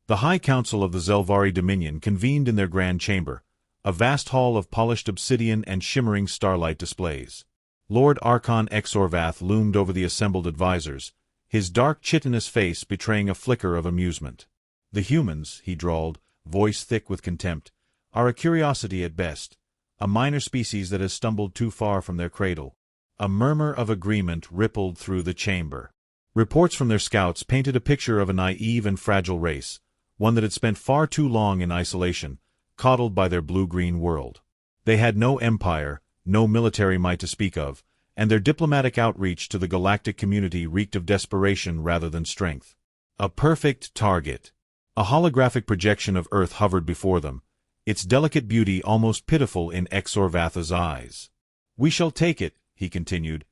The High Council of the Zelvari Dominion convened in their grand chamber, a vast hall of polished obsidian and shimmering starlight displays. Lord Archon Exorvath loomed over the assembled advisors, his dark chitinous face betraying a flicker of amusement. "The humans," he drawled, voice thick with contempt, "are a curiosity at best, a minor species that has stumbled too far from their cradle." A murmur of agreement rippled through the chamber. Reports from their scouts painted a picture of a naive and fragile race, one that had spent far too long in isolation, coddled by their blue-green world. They had no empire, no military might to speak of, and their diplomatic outreach to the galactic community reeked of desperation rather than strength. A perfect target. A holographic projection of Earth hovered before them, its delicate beauty almost pitiful in Exorvatha's eyes. "We shall take it," he continued,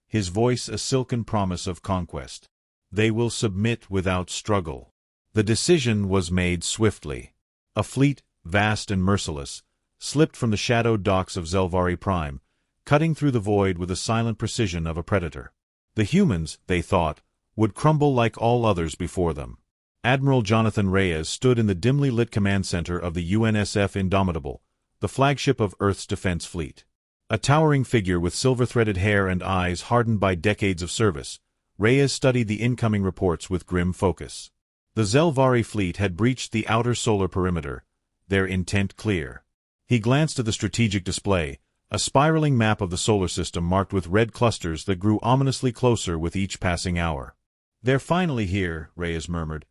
his voice a silken promise of conquest. "They will submit without struggle." The decision was made swiftly. A fleet, vast and merciless, slipped from the shadowed docks of Zelvari Prime, cutting through the void with the silent precision of a predator. The humans, they thought, would crumble like all others before them. Admiral Jonathan Reyes stood in the dimly lit command center of the UNSF Indomitable, the flagship of Earth's defense fleet. A towering figure with silver-threaded hair and eyes hardened by decades of service, Reyes studied the incoming reports with grim focus. The Zelvari fleet had breached the outer solar perimeter, their intent clear. He glanced at the strategic display, a spiraling map of the solar system marked with red clusters that grew ominously closer with each passing hour. "They're finally here," Reyes murmured,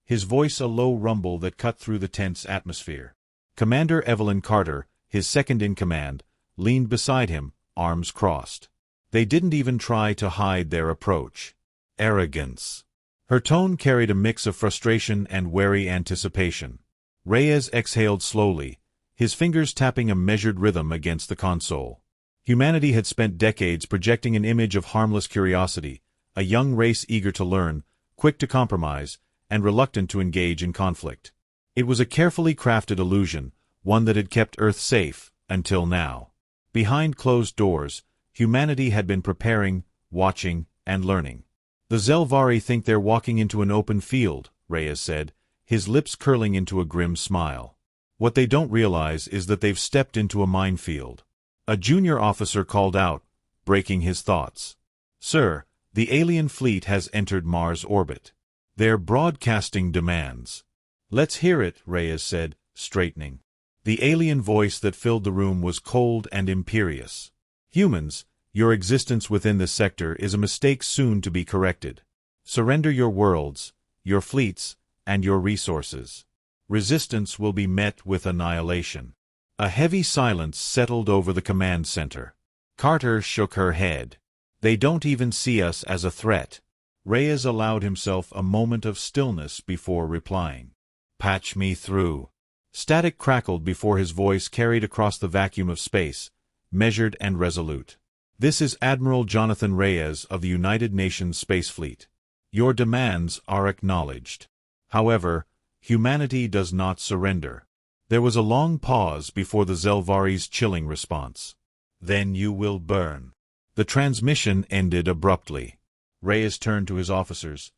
his voice a low rumble that cut through the tense atmosphere. Commander Evelyn Carter, his second-in-command, leaned beside him, arms crossed. They didn't even try to hide their approach. Arrogance. Her tone carried a mix of frustration and wary anticipation. Reyes exhaled slowly, his fingers tapping a measured rhythm against the console. Humanity had spent decades projecting an image of harmless curiosity, a young race eager to learn, quick to compromise, and reluctant to engage in conflict. It was a carefully crafted illusion, one that had kept Earth safe, until now. Behind closed doors, humanity had been preparing, watching, and learning. "The Zelvari think they're walking into an open field," Reyes said, his lips curling into a grim smile. "What they don't realize is that they've stepped into a minefield." A junior officer called out, breaking his thoughts. "Sir, the alien fleet has entered Mars' orbit. They're broadcasting demands." "Let's hear it," Reyes said, straightening. The alien voice that filled the room was cold and imperious. "Humans, your existence within this sector is a mistake soon to be corrected. Surrender your worlds, your fleets, and your resources. Resistance will be met with annihilation." A heavy silence settled over the command center. Carter shook her head. "They don't even see us as a threat." Reyes allowed himself a moment of stillness before replying. "Patch me through." Static crackled before his voice carried across the vacuum of space, measured and resolute. "This is Admiral Jonathan Reyes of the United Nations Space Fleet. Your demands are acknowledged. However, humanity does not surrender." There was a long pause before the Zelvari's chilling response. "Then you will burn." The transmission ended abruptly. Reyes turned to his officers,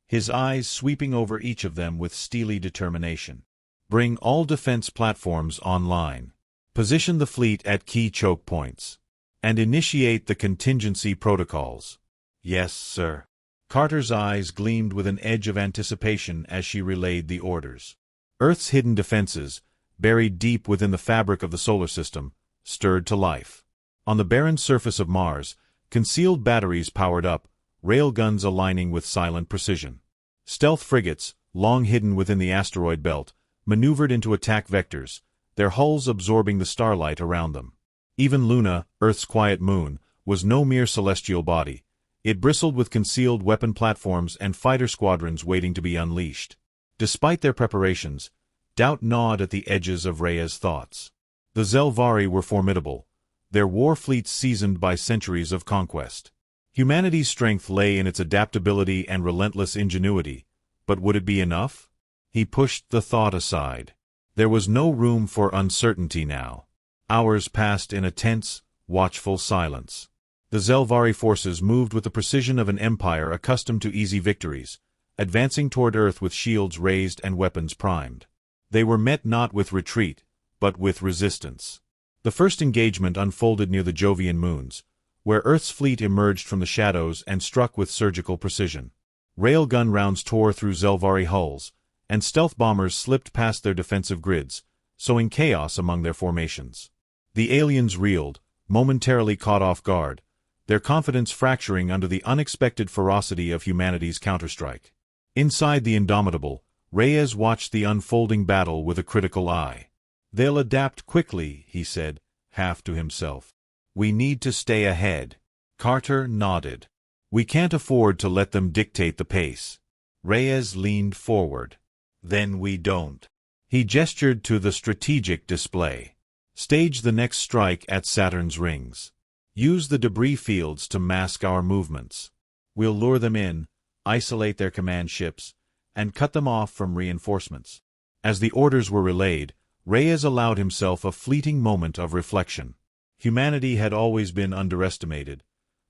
his eyes sweeping over each of them with steely determination. "Bring all defense platforms online. Position the fleet at key choke points. And initiate the contingency protocols." "Yes, sir." Carter's eyes gleamed with an edge of anticipation as she relayed the orders. Earth's hidden defenses, buried deep within the fabric of the solar system, stirred to life. On the barren surface of Mars, concealed batteries powered up, railguns aligning with silent precision. Stealth frigates, long hidden within the asteroid belt, maneuvered into attack vectors, their hulls absorbing the starlight around them. Even Luna, Earth's quiet moon, was no mere celestial body. It bristled with concealed weapon platforms and fighter squadrons waiting to be unleashed. Despite their preparations, doubt gnawed at the edges of Reyes' thoughts. The Zelvari were formidable, their war fleets seasoned by centuries of conquest. Humanity's strength lay in its adaptability and relentless ingenuity, but would it be enough? He pushed the thought aside. There was no room for uncertainty now. Hours passed in a tense, watchful silence. The Zelvari forces moved with the precision of an empire accustomed to easy victories, advancing toward Earth with shields raised and weapons primed. They were met not with retreat, but with resistance. The first engagement unfolded near the Jovian moons, where Earth's fleet emerged from the shadows and struck with surgical precision. Railgun rounds tore through Zelvari hulls, and stealth bombers slipped past their defensive grids, sowing chaos among their formations. The aliens reeled, momentarily caught off guard, their confidence fracturing under the unexpected ferocity of humanity's counterstrike. Inside the Indomitable, Reyes watched the unfolding battle with a critical eye. "They'll adapt quickly," he said, half to himself. "We need to stay ahead." Carter nodded. "We can't afford to let them dictate the pace." Reyes leaned forward. "Then we don't." He gestured to the strategic display. "Stage the next strike at Saturn's rings. Use the debris fields to mask our movements. We'll lure them in, isolate their command ships, and cut them off from reinforcements." As the orders were relayed, Reyes allowed himself a fleeting moment of reflection. Humanity had always been underestimated,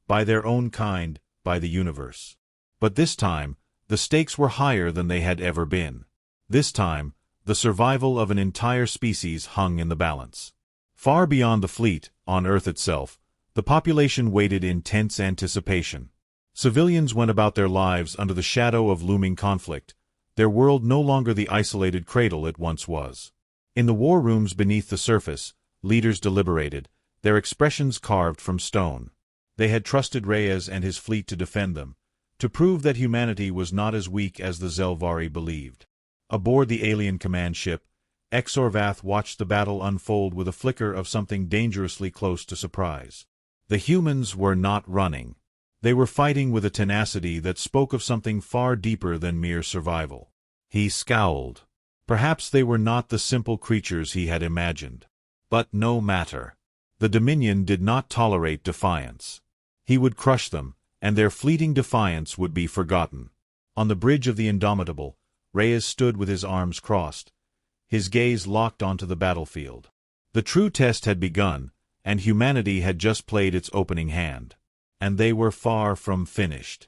by their own kind, by the universe. But this time, the stakes were higher than they had ever been. This time, the survival of an entire species hung in the balance. Far beyond the fleet, on Earth itself, the population waited in tense anticipation. Civilians went about their lives under the shadow of looming conflict, their world no longer the isolated cradle it once was. In the war rooms beneath the surface, leaders deliberated, their expressions carved from stone. They had trusted Reyes and his fleet to defend them, to prove that humanity was not as weak as the Zelvari believed. Aboard the alien command ship, Exorvath watched the battle unfold with a flicker of something dangerously close to surprise. The humans were not running. They were fighting with a tenacity that spoke of something far deeper than mere survival. He scowled. Perhaps they were not the simple creatures he had imagined. But no matter. The Dominion did not tolerate defiance. He would crush them, and their fleeting defiance would be forgotten. On the bridge of the Indomitable, Reyes stood with his arms crossed, his gaze locked onto the battlefield. The true test had begun, and humanity had just played its opening hand. And they were far from finished.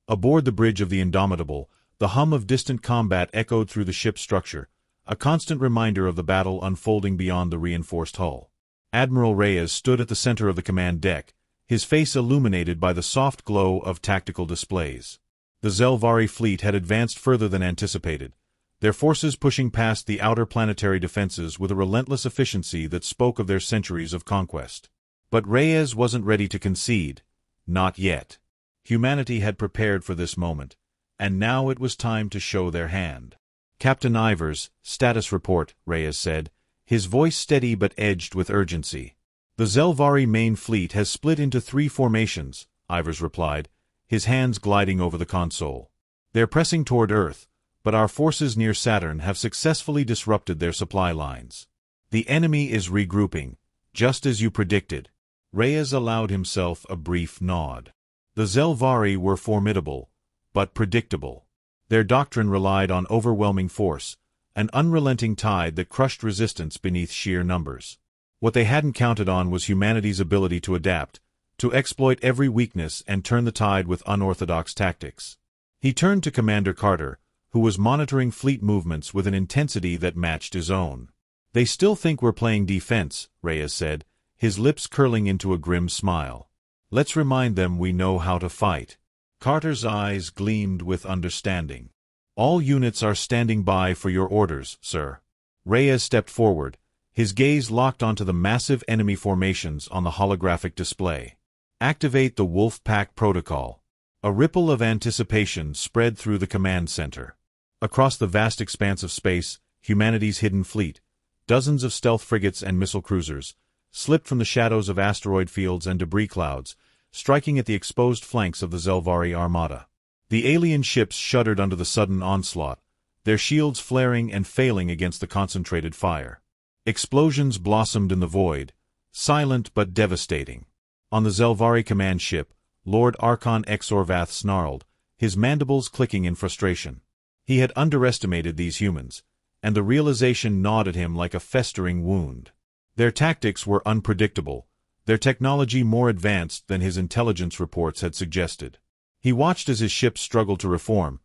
Aboard the bridge of the Indomitable, the hum of distant combat echoed through the ship's structure, a constant reminder of the battle unfolding beyond the reinforced hull. Admiral Reyes stood at the center of the command deck, his face illuminated by the soft glow of tactical displays. The Zelvari fleet had advanced further than anticipated, their forces pushing past the outer planetary defenses with a relentless efficiency that spoke of their centuries of conquest. But Reyes wasn't ready to concede. Not yet. Humanity had prepared for this moment, and now it was time to show their hand. "Captain Ivers, status report," Reyes said, his voice steady but edged with urgency. "The Zelvari main fleet has split into 3 formations," Ivers replied, his hands gliding over the console. "They're pressing toward Earth, but our forces near Saturn have successfully disrupted their supply lines. The enemy is regrouping, just as you predicted." Reyes allowed himself a brief nod. The Zelvari were formidable, but predictable. Their doctrine relied on overwhelming force, an unrelenting tide that crushed resistance beneath sheer numbers. What they hadn't counted on was humanity's ability to adapt, to exploit every weakness and turn the tide with unorthodox tactics. He turned to Commander Carter, who was monitoring fleet movements with an intensity that matched his own. "They still think we're playing defense," Reyes said, his lips curling into a grim smile. "Let's remind them we know how to fight." Carter's eyes gleamed with understanding. "All units are standing by for your orders, sir." Reyes stepped forward, his gaze locked onto the massive enemy formations on the holographic display. "Activate the Wolf Pack protocol." A ripple of anticipation spread through the command center. Across the vast expanse of space, humanity's hidden fleet, dozens of stealth frigates and missile cruisers, slipped from the shadows of asteroid fields and debris clouds, striking at the exposed flanks of the Zelvari armada. The alien ships shuddered under the sudden onslaught, their shields flaring and failing against the concentrated fire. Explosions blossomed in the void, silent but devastating. On the Zelvari command ship, Lord Archon Exorvath snarled, his mandibles clicking in frustration. He had underestimated these humans, and the realization gnawed at him like a festering wound. Their tactics were unpredictable, their technology more advanced than his intelligence reports had suggested. He watched as his ships struggled to reform,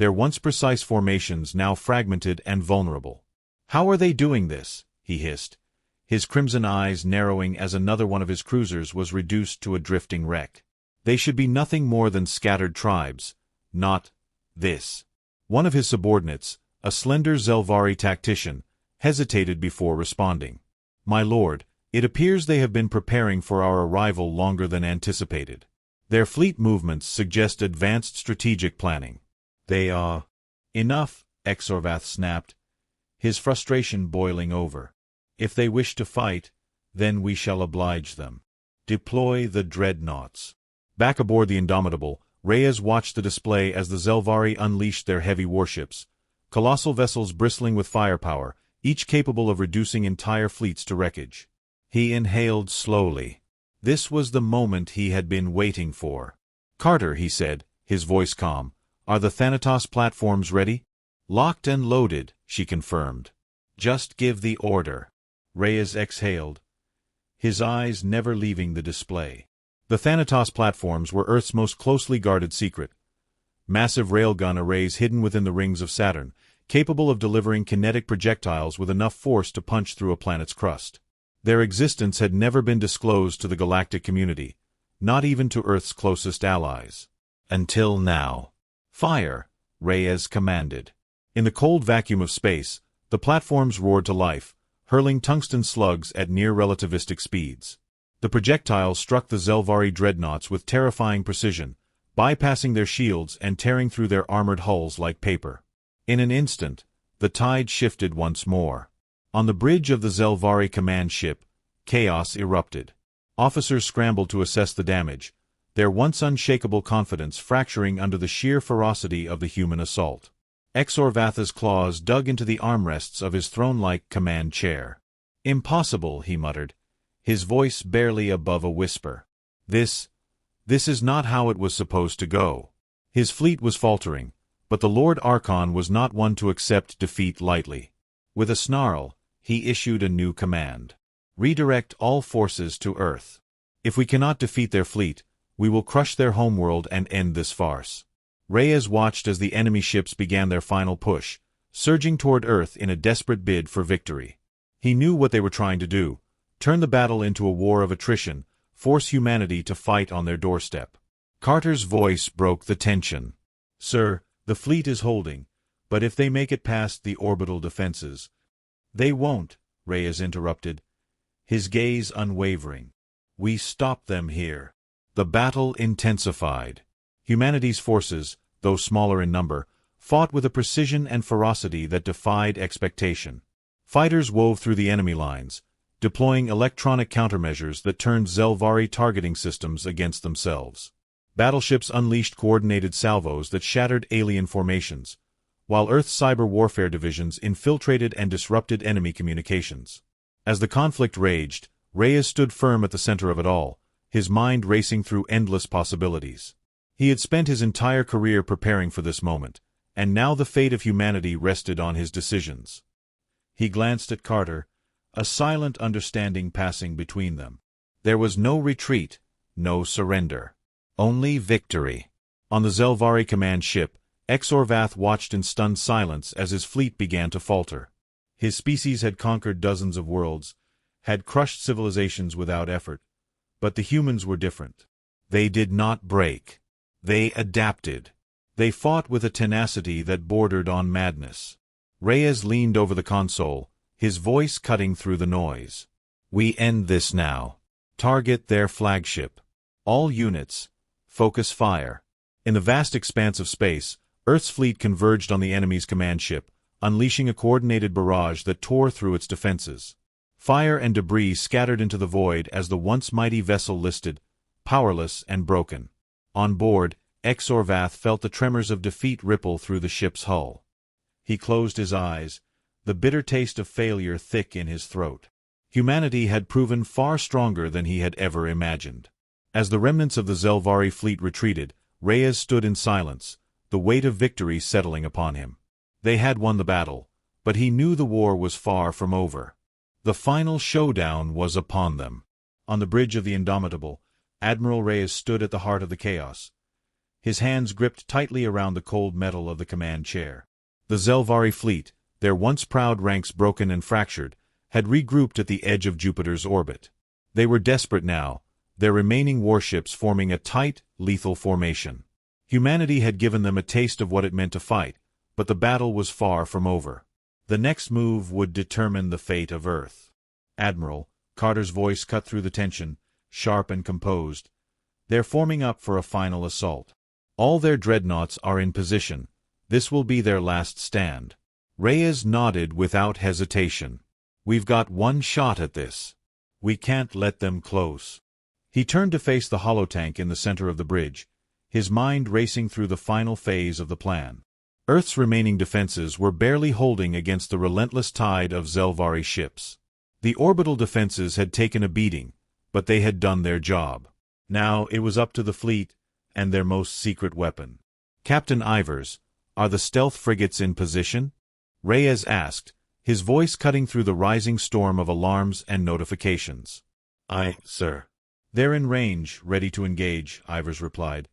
their once precise formations now fragmented and vulnerable. "How are they doing this?" he hissed, his crimson eyes narrowing as another one of his cruisers was reduced to a drifting wreck. "They should be nothing more than scattered tribes, not this." One of his subordinates, a slender Zelvari tactician, hesitated before responding. "My lord, it appears they have been preparing for our arrival longer than anticipated. Their fleet movements suggest advanced strategic planning. They are—" "Enough," Exorvath snapped, his frustration boiling over. "If they wish to fight, then we shall oblige them. Deploy the dreadnoughts." Back aboard the Indomitable, Reyes watched the display as the Zelvari unleashed their heavy warships, colossal vessels bristling with firepower, each capable of reducing entire fleets to wreckage. He inhaled slowly. This was the moment he had been waiting for. "Carter," he said, his voice calm, "are the Thanatos platforms ready?" "Locked and loaded," she confirmed. "Just give the order." Reyes exhaled, his eyes never leaving the display. The Thanatos platforms were Earth's most closely guarded secret. Massive railgun arrays hidden within the rings of Saturn, capable of delivering kinetic projectiles with enough force to punch through a planet's crust. Their existence had never been disclosed to the galactic community, not even to Earth's closest allies. Until now. "Fire," Reyes commanded. In the cold vacuum of space, the platforms roared to life, hurling tungsten slugs at near-relativistic speeds. The projectiles struck the Zelvari dreadnoughts with terrifying precision, bypassing their shields and tearing through their armored hulls like paper. In an instant, the tide shifted once more. On the bridge of the Zelvari command ship, chaos erupted. Officers scrambled to assess the damage, their once unshakable confidence fracturing under the sheer ferocity of the human assault. Exorvatha's claws dug into the armrests of his throne-like command chair. "Impossible," he muttered, his voice barely above a whisper. This is not how it was supposed to go." His fleet was faltering, but the Lord Archon was not one to accept defeat lightly. With a snarl, he issued a new command. "Redirect all forces to Earth. If we cannot defeat their fleet, we will crush their homeworld and end this farce." Reyes watched as the enemy ships began their final push, surging toward Earth in a desperate bid for victory. He knew what they were trying to do: turn the battle into a war of attrition, force humanity to fight on their doorstep. Carter's voice broke the tension. "Sir, the fleet is holding, but if they make it past the orbital defenses—" "They won't," Reyes interrupted, his gaze unwavering. "We stop them here." The battle intensified. Humanity's forces, though smaller in number, fought with a precision and ferocity that defied expectation. Fighters wove through the enemy lines, deploying electronic countermeasures that turned Zelvari targeting systems against themselves. Battleships unleashed coordinated salvos that shattered alien formations, while Earth's cyber warfare divisions infiltrated and disrupted enemy communications. As the conflict raged, Reyes stood firm at the center of it all, his mind racing through endless possibilities. He had spent his entire career preparing for this moment, and now the fate of humanity rested on his decisions. He glanced at Carter, a silent understanding passing between them. There was no retreat, no surrender. Only victory. On the Zelvari command ship, Exorvath watched in stunned silence as his fleet began to falter. His species had conquered dozens of worlds, had crushed civilizations without effort, but the humans were different. They did not break. They adapted. They fought with a tenacity that bordered on madness. Reyes leaned over the console, his voice cutting through the noise. "We end this now. Target their flagship. All units, focus fire." In the vast expanse of space, Earth's fleet converged on the enemy's command ship, unleashing a coordinated barrage that tore through its defenses. Fire and debris scattered into the void as the once mighty vessel listed, powerless and broken. On board, Exorvath felt the tremors of defeat ripple through the ship's hull. He closed his eyes, the bitter taste of failure thick in his throat. Humanity had proven far stronger than he had ever imagined. As the remnants of the Zelvari fleet retreated, Reyes stood in silence, the weight of victory settling upon him. They had won the battle, but he knew the war was far from over. The final showdown was upon them. On the bridge of the Indomitable, Admiral Reyes stood at the heart of the chaos, his hands gripped tightly around the cold metal of the command chair. The Zelvari fleet, their once proud ranks broken and fractured, had regrouped at the edge of Jupiter's orbit. They were desperate now, their remaining warships forming a tight, lethal formation. Humanity had given them a taste of what it meant to fight, but the battle was far from over. The next move would determine the fate of Earth. "Admiral," Carter's voice cut through the tension, sharp and composed, "they're forming up for a final assault. All their dreadnoughts are in position. This will be their last stand." Reyes nodded without hesitation. "We've got one shot at this. We can't let them close." He turned to face the holotank in the center of the bridge, his mind racing through the final phase of the plan. Earth's remaining defenses were barely holding against the relentless tide of Zelvari ships. The orbital defenses had taken a beating, but they had done their job. Now it was up to the fleet and their most secret weapon. "Captain Ivers, are the stealth frigates in position?" Reyes asked, his voice cutting through the rising storm of alarms and notifications. "Aye, sir." "They're in range, ready to engage," Ivers replied,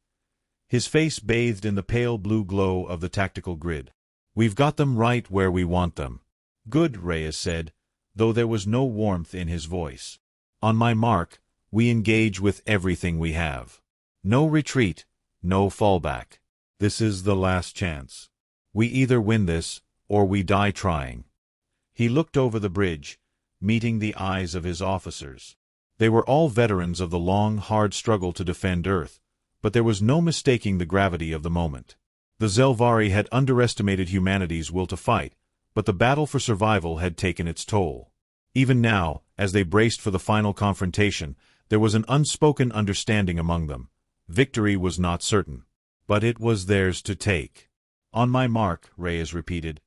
his face bathed in the pale blue glow of the tactical grid. "We've got them right where we want them." "Good," Reyes said, though there was no warmth in his voice. "On my mark, we engage with everything we have. No retreat, no fallback. This is the last chance. We either win this, or we die trying." He looked over the bridge, meeting the eyes of his officers. They were all veterans of the long, hard struggle to defend Earth, but there was no mistaking the gravity of the moment. The Zelvari had underestimated humanity's will to fight, but the battle for survival had taken its toll. Even now, as they braced for the final confrontation, there was an unspoken understanding among them. Victory was not certain, but it was theirs to take. "On my mark," Reyes repeated,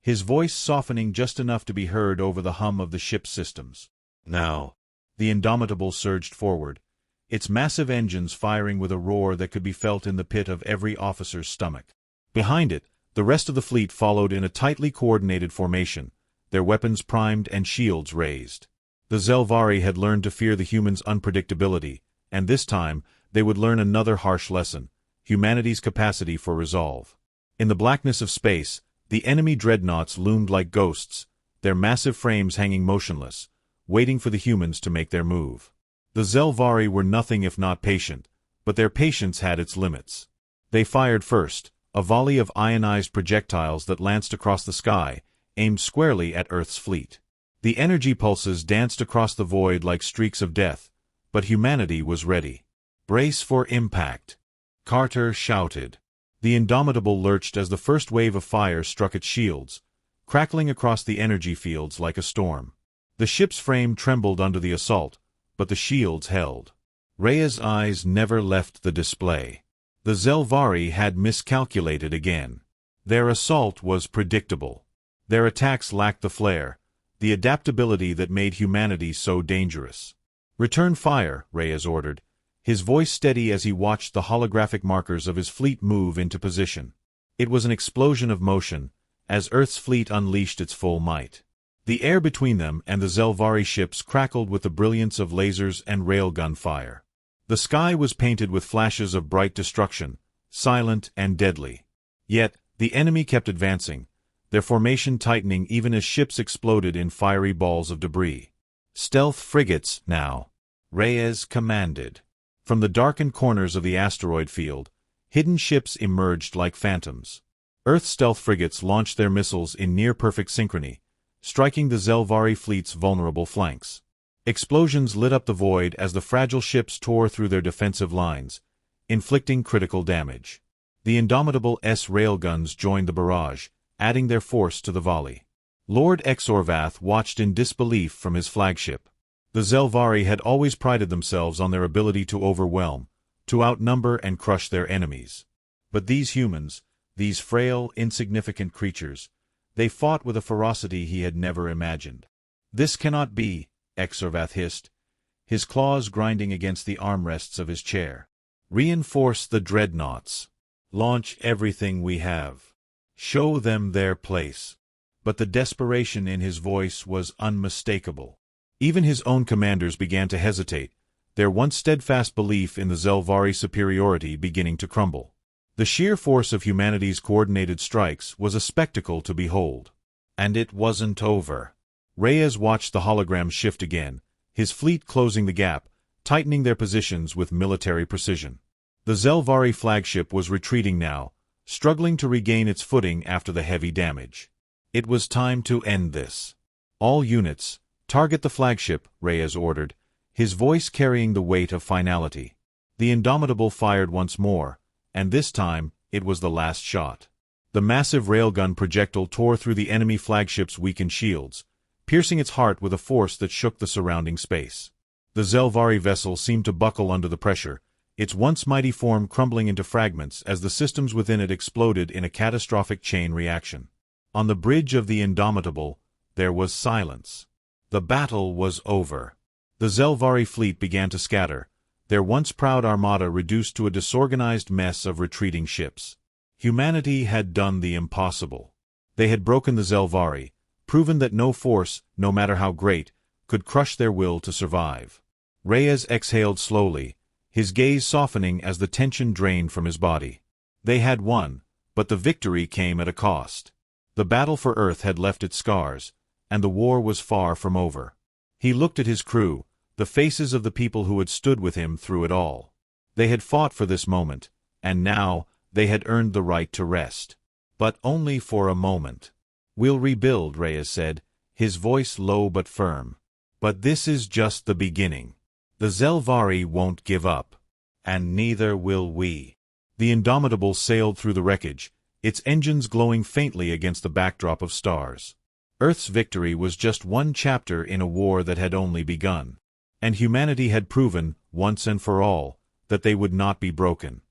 his voice softening just enough to be heard over the hum of the ship's systems. "Now." The Indomitable surged forward, its massive engines firing with a roar that could be felt in the pit of every officer's stomach. Behind it, the rest of the fleet followed in a tightly coordinated formation, their weapons primed and shields raised. The Zelvari had learned to fear the humans' unpredictability, and this time they would learn another harsh lesson: humanity's capacity for resolve. In the blackness of space, the enemy dreadnoughts loomed like ghosts, their massive frames hanging motionless, waiting for the humans to make their move. The Zelvari were nothing if not patient, but their patience had its limits. They fired first, a volley of ionized projectiles that lanced across the sky, aimed squarely at Earth's fleet. The energy pulses danced across the void like streaks of death, but humanity was ready. "Brace for impact," Carter shouted. The Indomitable lurched as the first wave of fire struck its shields, crackling across the energy fields like a storm. The ship's frame trembled under the assault, but the shields held. Reyes' eyes never left the display. The Zelvari had miscalculated again. Their assault was predictable. Their attacks lacked the flair, the adaptability that made humanity so dangerous. "Return fire," Reyes ordered, his voice steady as he watched the holographic markers of his fleet move into position. It was an explosion of motion, as Earth's fleet unleashed its full might. The air between them and the Zelvari ships crackled with the brilliance of lasers and railgun fire. The sky was painted with flashes of bright destruction, silent and deadly. Yet, the enemy kept advancing, their formation tightening even as ships exploded in fiery balls of debris. "Stealth frigates, now," Reyes commanded. From the darkened corners of the asteroid field, hidden ships emerged like phantoms. Earth's stealth frigates launched their missiles in near-perfect synchrony, striking the Zelvari fleet's vulnerable flanks. Explosions lit up the void as the fragile ships tore through their defensive lines, inflicting critical damage. The Indomitable's railguns joined the barrage, adding their force to the volley. Lord Exorvath watched in disbelief from his flagship. The Zelvari had always prided themselves on their ability to overwhelm, to outnumber and crush their enemies. But these humans, these frail, insignificant creatures, they fought with a ferocity he had never imagined. "This cannot be," Exorvath hissed, his claws grinding against the armrests of his chair. "Reinforce the dreadnoughts. Launch everything we have. Show them their place." But the desperation in his voice was unmistakable. Even his own commanders began to hesitate, their once steadfast belief in the Zelvari superiority beginning to crumble. The sheer force of humanity's coordinated strikes was a spectacle to behold. And it wasn't over. Reyes watched the hologram shift again, his fleet closing the gap, tightening their positions with military precision. The Zelvari flagship was retreating now, struggling to regain its footing after the heavy damage. It was time to end this. All units, target the flagship, Reyes ordered, his voice carrying the weight of finality. The Indomitable fired once more, and this time, it was the last shot. The massive railgun projectile tore through the enemy flagship's weakened shields, piercing its heart with a force that shook the surrounding space. The Zelvari vessel seemed to buckle under the pressure, its once mighty form crumbling into fragments as the systems within it exploded in a catastrophic chain reaction. On the bridge of the Indomitable, there was silence. The battle was over. The Zelvari fleet began to scatter, their once proud armada reduced to a disorganized mess of retreating ships. Humanity had done the impossible. They had broken the Zelvari, proven that no force, no matter how great, could crush their will to survive. Reyes exhaled slowly, his gaze softening as the tension drained from his body. They had won, but the victory came at a cost. The battle for Earth had left its scars, and the war was far from over. He looked at his crew, the faces of the people who had stood with him through it all. They had fought for this moment, and now they had earned the right to rest. But only for a moment. "We'll rebuild," Reyes said, his voice low but firm. "But this is just the beginning. The Zelvari won't give up. And neither will we." The Indomitable sailed through the wreckage, its engines glowing faintly against the backdrop of stars. Earth's victory was just one chapter in a war that had only begun. And humanity had proven, once and for all, that they would not be broken.